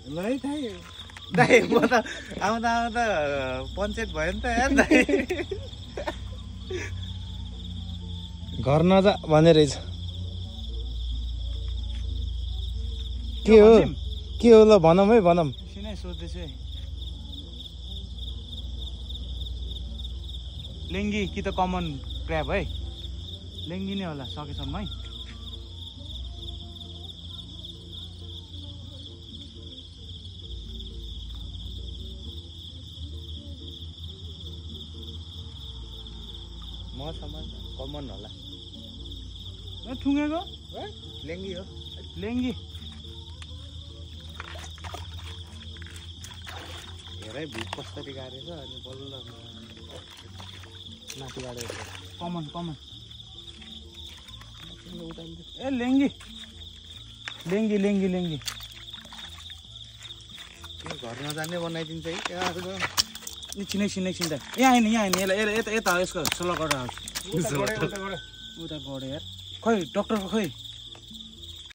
लै दाइ दाइ म त आउँदा पञ्चायत भयो नि त यार दाइ घर नजा भने रहेछ के हो ल भनौँ है भनौँ सिनै सोध्दैछु है लेङ्गी कि त कमन क्र्याब है लेङ्गी नै होला सकेसम्म है मसम्म कमन होला ठुङ्गेको लेङ्गी हो लेङ्गी धेरै भिड कसरी गाडेछ अनि बल्ल माथि गाडेको कमन ए लेङ्गी लेङ्गी लेङ्गी लेङ्गी घर नजाने बनाइदिन्छ है एकछिन त यहाँ आएन यसलाई यता यसको सल्लाह गरेर आउँछु उता गढे यार खै डक्टरको खै